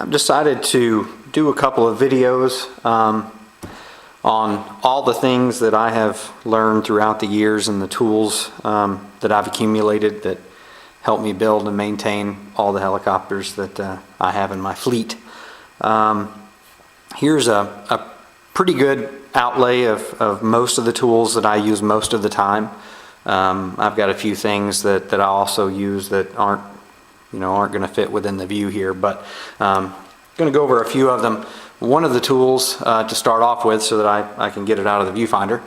I've decided to do a couple of videos on all the things that I have learned throughout the years and the tools that I've accumulated that help me build and maintain all the helicopters that I have in my fleet. Here's a pretty good outlay of most of the tools that I use most of the time. I've got a few things that I also use that aren't going to fit within the view here, but I'm going to go over a few of them. One of the tools to start off with, so that I can get it out of the viewfinder,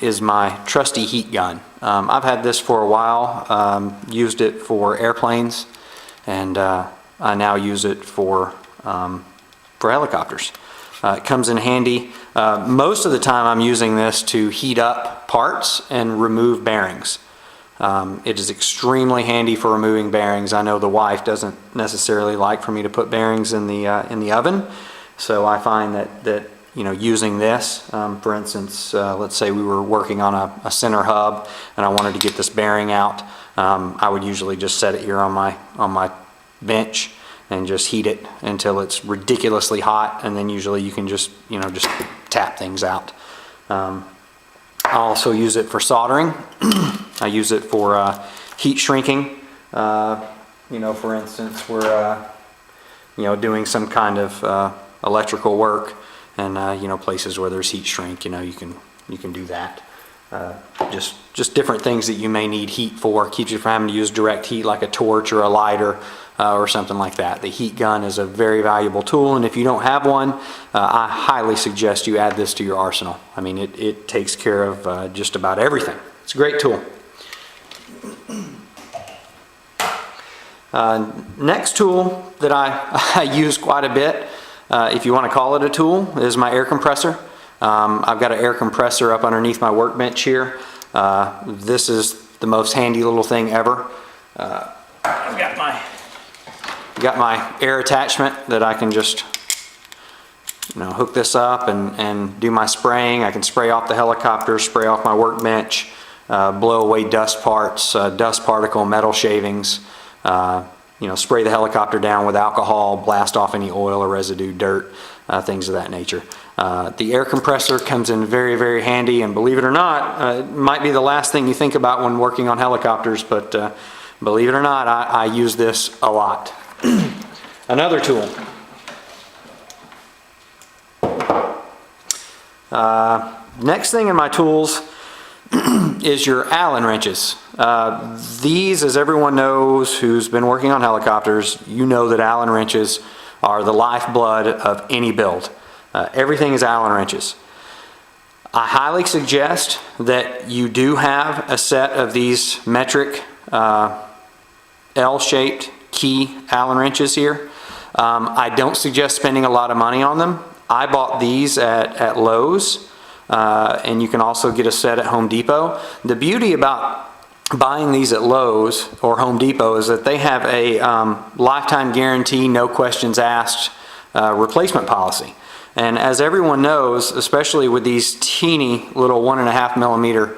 is my trusty heat gun. I've had this for a while, used it for airplanes, and I now use it for helicopters. It comes in handy. Most of the time I'm using this to heat up parts and remove bearings. It is extremely handy for removing bearings. I know the wife doesn't necessarily like for me to put bearings in the oven, so I find that using this, for instance, let's say we were working on a center hub and I wanted to get this bearing out, I would usually just set it here on my bench and just heat it until it's ridiculously hot, and then usually you can just tap things out. I also use it for soldering. I use it for heat shrinking. For instance, we're doing some kind of electrical work, and places where there's heat shrink, you can do that. Just different things that you may need heat for. Keeps you from having to use direct heat like a torch or a lighter or something like that. The heat gun is a very valuable tool, and if you don't have one, I highly suggest you add this to your arsenal. I mean, it takes care of just about everything. It's a great tool. Next tool that I use quite a bit, if you want to call it a tool, is my air compressor. I've got an air compressor up underneath my workbench here. This is the most handy little thing ever. I've got my air attachment that I can just hook this up and do my spraying. I can spray off the helicopter, spray off my workbench, blow away dust parts, dust particle, metal shavings, spray the helicopter down with alcohol, blast off any oil or residue, dirt, things of that nature. The air compressor comes in very, very handy, and believe it or not, it might be the last thing you think about when working on helicopters, but believe it or not, I use this a lot. Another tool. Next thing in my tools is your Allen wrenches. These, as everyone knows who's been working on helicopters, you know that Allen wrenches are the lifeblood of any build. Everything is Allen wrenches. I highly suggest that you do have a set of these metric L-shaped key Allen wrenches here. I don't suggest spending a lot of money on them. I bought these at Lowe's, and you can also get a set at Home Depot. The beauty about buying these at Lowe's or Home Depot is that they have a lifetime guarantee, no questions asked replacement policy. And as everyone knows, especially with these teeny little 1.5 millimeter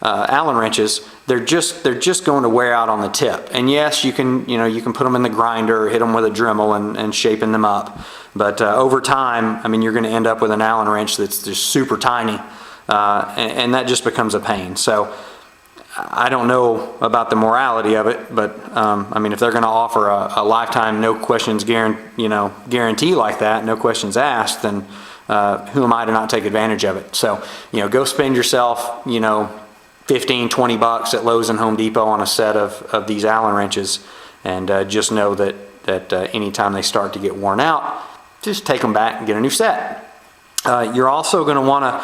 Allen wrenches, they're just going to wear out on the tip. And yes, you can put them in the grinder, hit them with a Dremel and shaping them up. But over time, I mean, you're going to end up with an Allen wrench that's just super tiny, and that just becomes a pain. So I don't know about the morality of it, but I mean, if they're going to offer a lifetime no questions guarantee like that, no questions asked, then who am I to not take advantage of it? So go spend yourself $15-20 at Lowe's and Home Depot on a set of these Allen wrenches, and just know that anytime they start to get worn out, just take them back and get a new set. You're also going to want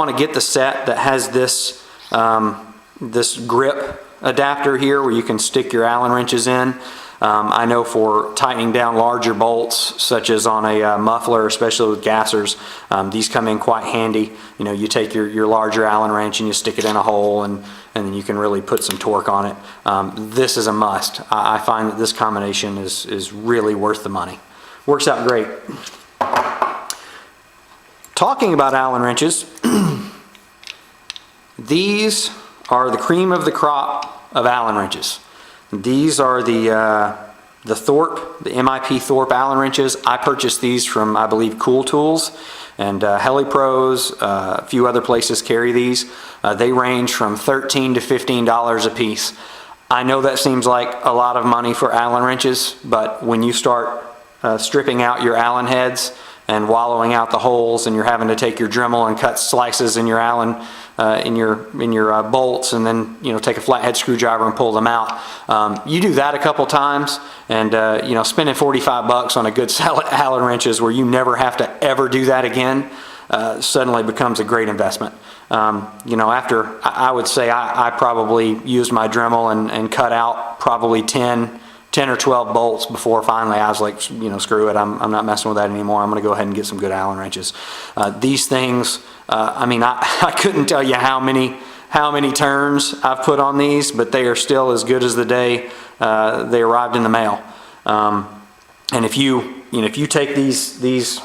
to get the set that has this this grip adapter here where you can stick your Allen wrenches in. I know for tightening down larger bolts, such as on a muffler, especially with gassers, these come in quite handy. You take your larger Allen wrench and you stick it in a hole, and then you can really put some torque on it. This is a must. I find that this combination is really worth the money. Works out great. Talking about Allen wrenches, these are the cream of the crop of Allen wrenches. These are the The Thorpe, the MIP Thorpe Allen wrenches, I purchased these from, I believe, Cool Tools, and HeliPros, a few other places carry these. They range from $13 to $15 a piece. I know that seems like a lot of money for Allen wrenches, but when you start stripping out your Allen heads and wallowing out the holes, and you're having to take your Dremel and cut slices in your Allen, in your bolts, and then take a flathead screwdriver and pull them out. You do that a couple times, and spending 45 bucks on a good set of Allen wrenches where you never have to ever do that again suddenly becomes a great investment. After I would say I probably used my Dremel and cut out probably 10 or 12 bolts before finally I was like, screw it, I'm not messing with that anymore. I'm going to go ahead and get some good Allen wrenches. These things, I couldn't tell you how many turns I've put on these, but they are still as good as the day they arrived in the mail. And if you take these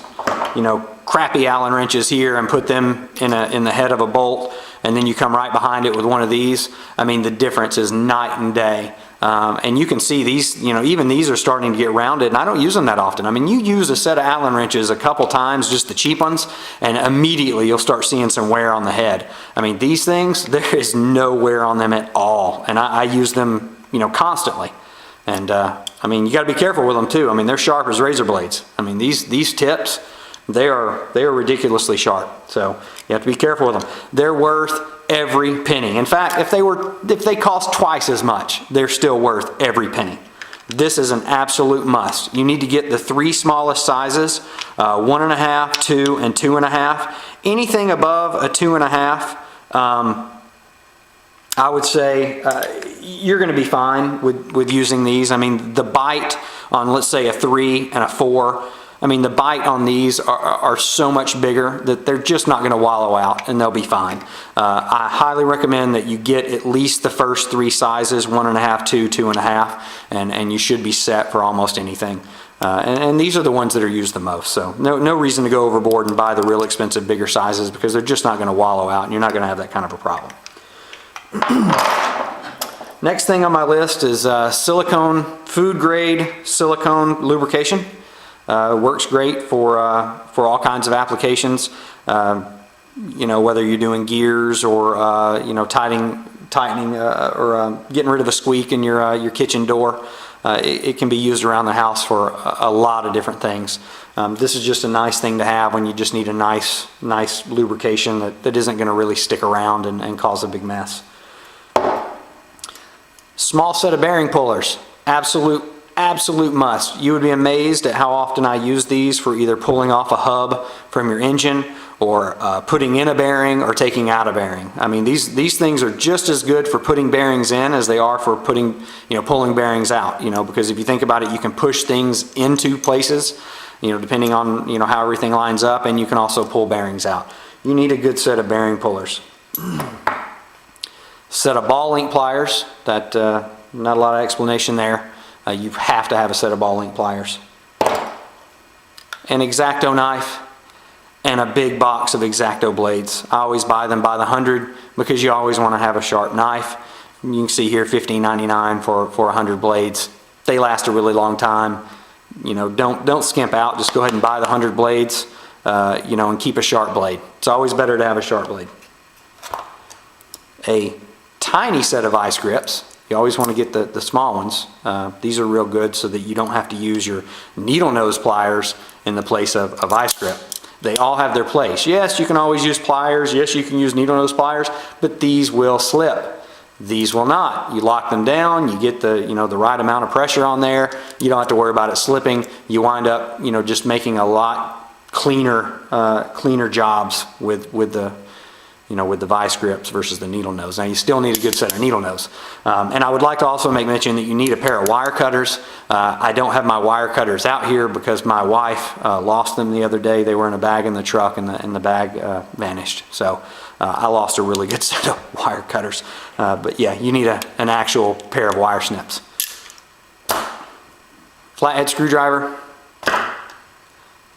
crappy Allen wrenches here and put them in the head of a bolt, and then you come right behind it with one of these, the difference is night and day. And you can see these, even these are starting to get rounded, and I don't use them that often. You use a set of Allen wrenches a couple times, just the cheap ones, and immediately you'll start seeing some wear on the head. These things, there is no wear on them at all, and I use them, constantly. And you got to be careful with them too. They're sharp as razor blades. These tips, they are ridiculously sharp, so you have to be careful with them. They're worth every penny. In fact, if they cost twice as much, they're still worth every penny. This is an absolute must. You need to get the 3 smallest sizes, 1.5, 2, and 2.5. Anything above a 2.5, I would say you're going to be fine with using these. The bite on, let's say, a 3 and a 4, the bite on these are so much bigger that they're just not going to wallow out, and they'll be fine. I highly recommend that you get at least the first 3 sizes, 1.5, 2, 2.5, and you should be set for almost anything. And these are the ones that are used the most, so no reason to go overboard and buy the real expensive bigger sizes, because they're just not going to wallow out, and you're not going to have that kind of a problem. Next thing on my list is silicone, food grade silicone lubrication. Works great for all kinds of applications. Whether you're doing gears or tightening or getting rid of a squeak in your kitchen door. It can be used around the house for a lot of different things. This is just a nice thing to have when you just need a nice lubrication that isn't going to really stick around and cause a big mess. Small set of bearing pullers, absolute must. You would be amazed at how often I use these for either pulling off a hub from your engine, or putting in a bearing, or taking out a bearing. These things are just as good for putting bearings in as they are for pulling bearings out. Because if you think about it, you can push things into places, depending on how everything lines up, and you can also pull bearings out. You need a good set of bearing pullers. Set of ball link pliers. That not a lot of explanation there. You have to have a set of ball link pliers. An X-Acto knife, and a big box of X-Acto blades. I always buy them by the 100 because you always want to have a sharp knife. You can see here $15.99 for 100 blades. They last a really long time. Don't skimp out. Just go ahead and buy the 100 blades, and keep a sharp blade. It's always better to have a sharp blade. A tiny set of vice grips. You always want to get the small ones. These are real good so that you don't have to use your needle nose pliers in the place of a vice grip. They all have their place. Yes, you can always use pliers. Yes, you can use needle nose pliers, but these will slip. These will not. You lock them down, you get the right amount of pressure on there. You don't have to worry about it slipping. You wind up just making a lot cleaner jobs with the vice grips versus the needle nose. Now you still need a good set of needle nose. And I would like to also make mention that you need a pair of wire cutters. I don't have my wire cutters out here because my wife lost them the other day. They were in a bag in the truck, and the bag vanished. So I lost a really good set of wire cutters. But yeah, you need an actual pair of wire snips. Flathead screwdriver,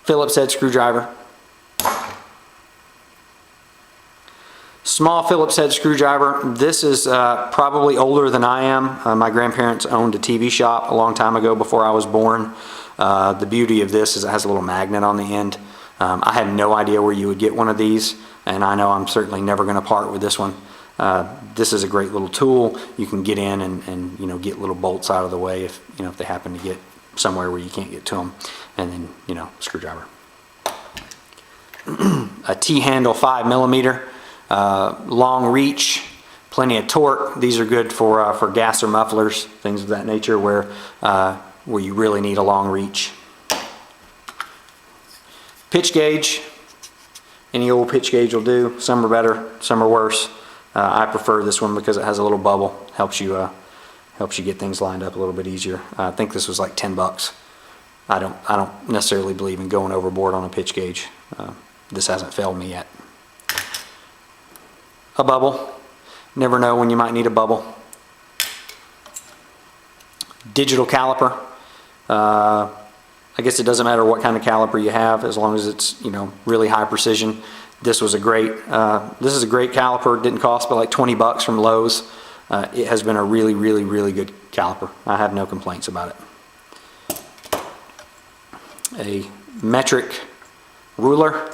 Phillips head screwdriver, Small Phillips head screwdriver. This is probably older than I am. My grandparents owned a TV shop a long time ago before I was born. The beauty of this is it has a little magnet on the end. I had no idea where you would get one of these, and I know I'm certainly never going to part with this one. This is a great little tool. You can get in and you know, get little bolts out of the way if you know, if they happen to get somewhere where you can't get to them, and then you know, screwdriver. A T-handle 5mm, long reach, plenty of torque. These are good for gas or mufflers, things of that nature where you really need a long reach. Pitch gauge, any old pitch gauge will do. Some are better, some are worse. I prefer this one because it has a little bubble, helps you get things lined up a little bit easier. I think this was like 10 bucks. I don't necessarily believe in going overboard on a pitch gauge. This hasn't failed me yet. A bubble, never know when you might need a bubble. Digital caliper. I guess it doesn't matter what kind of caliper you have as long as it's, you know, really high precision. This is a great caliper. It didn't cost but like 20 bucks from Lowe's. It has been a really good caliper. I have no complaints about it. A metric ruler.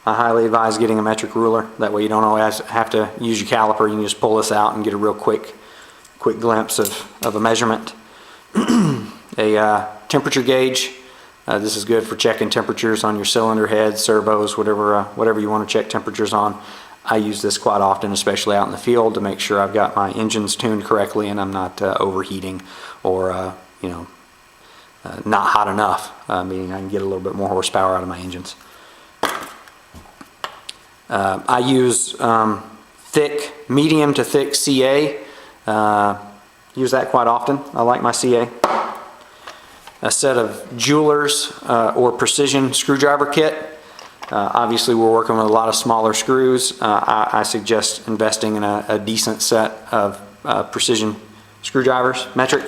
I highly advise getting a metric ruler. That way you don't always have to use your caliper. You can just pull this out and get a real quick glimpse of a measurement. A temperature gauge. This is good for checking temperatures on your cylinder heads, servos, whatever you want to check temperatures on. I use this quite often, especially out in the field, to make sure I've got my engines tuned correctly and I'm not overheating or you know, not hot enough, meaning I can get a little bit more horsepower out of my engines. I use medium to thick CA. Use that quite often. I like my CA. A set of Jewelers or Precision screwdriver kit. Obviously we're working with a lot of smaller screws. I suggest investing in a decent set of Precision screwdrivers, metric.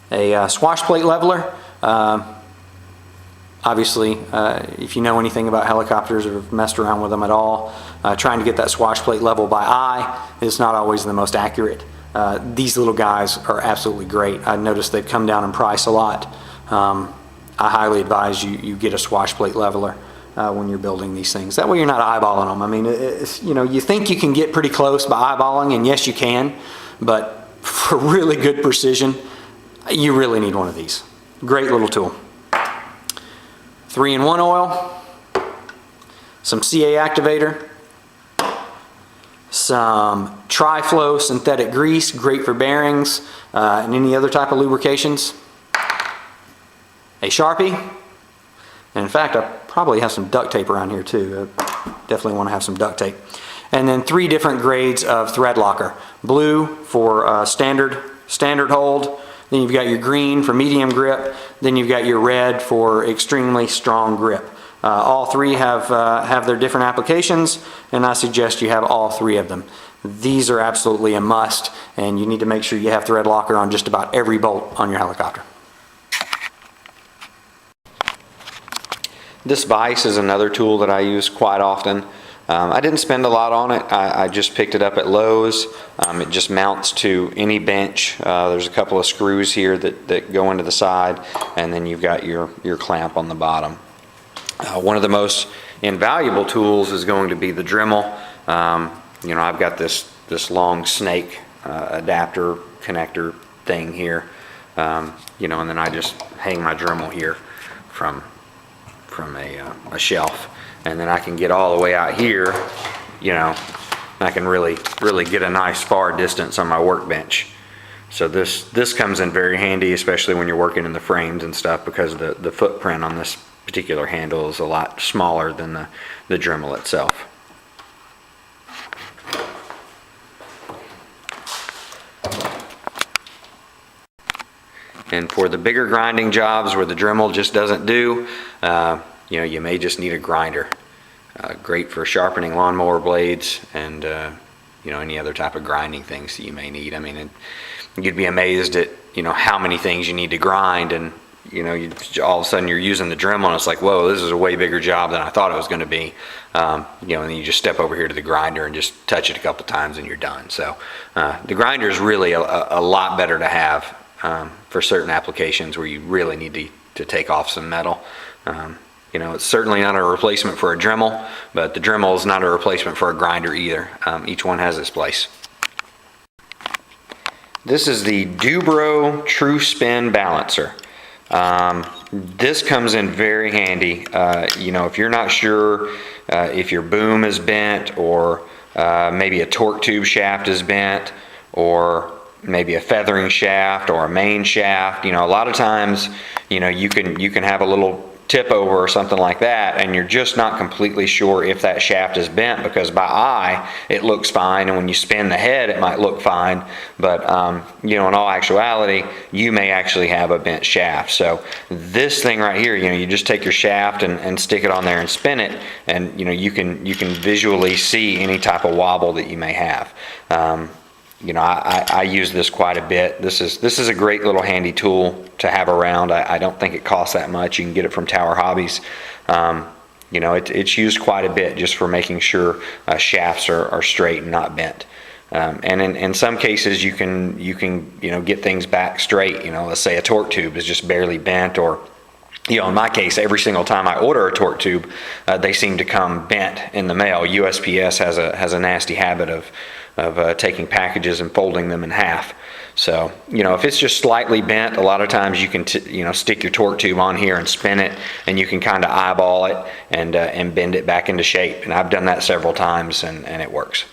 A swash plate leveler. Obviously, if you know anything about helicopters or messed around with them at all, trying to get that swash plate level by eye is not always the most accurate. These little guys are absolutely great. I noticed they've come down in price a lot. I highly advise you get a swash plate leveler when you're building these things. That way you're not eyeballing them. I mean, you know, you think you can get pretty close by eyeballing, and yes you can, but for really good precision, you really need one of these. Great little tool. 3-in-1 oil, some CA activator, some Tri-Flow synthetic grease, great for bearings and any other type of lubrications. A Sharpie, and in fact I probably have some duct tape around here too. I definitely want to have some duct tape. And then 3 different grades of thread locker. Blue for standard hold. Then you've got your green for medium grip. Then you've got your red for extremely strong grip. All 3 have their different applications, and I suggest you have all 3 of them. These are absolutely a must, and you need to make sure you have thread locker on just about every bolt on your helicopter. This vise is another tool that I use quite often. I didn't spend a lot on it. I just picked it up at Lowe's. It just mounts to any bench. There's a couple of screws here that go into the side, and then you've got your clamp on the bottom. One of the most invaluable tools is going to be the Dremel. You know, I've got this long snake adapter connector thing here. You know, and then I just hang my Dremel here from a shelf. And then I can get all the way out here, you know, I can really get a nice far distance on my workbench. So this comes in very handy, especially when you're working in the frames and stuff, because the footprint on this particular handle is a lot smaller than the Dremel itself. And for the bigger grinding jobs where the Dremel just doesn't do, you know, you may just need a grinder. Great for sharpening lawnmower blades and you know, any other type of grinding things that you may need. I mean, you'd be amazed at, you know, how many things you need to grind, and all of a sudden you're using the Dremel and it's like, whoa, this is a way bigger job than I thought it was going to be. And then you just step over here to the grinder and just touch it a couple times and you're done. So the grinder is really a lot better to have for certain applications where you really need to take off some metal. It's certainly not a replacement for a Dremel, but the Dremel is not a replacement for a grinder either. Each one has its place. This is the Dubro True Spin Balancer. This comes in very handy. If you're not sure if your boom is bent, or maybe a torque tube shaft is bent, or maybe a feathering shaft or a main shaft, a lot of times, you can have a little tip over or something like that, and you're just not completely sure if that shaft is bent, because by eye it looks fine, and when you spin the head it might look fine, but in all actuality you may actually have a bent shaft. So this thing right here, you just take your shaft and stick it on there and spin it, and you can visually see any type of wobble that you may have. I use this quite a bit. This is a great little handy tool to have around. I don't think it costs that much. You can get it from Tower Hobbies. It's used quite a bit just for making sure shafts are straight and not bent. And in some cases you can get things back straight. Let's say a torque tube is just barely bent, or in my case, every single time I order a torque tube, they seem to come bent in the mail. USPS has a nasty habit of taking packages and folding them in half. So, if it's just slightly bent, a lot of times you can stick your torque tube on here and spin it, and you can kind of eyeball it and bend it back into shape. And I've done that several times, and it works.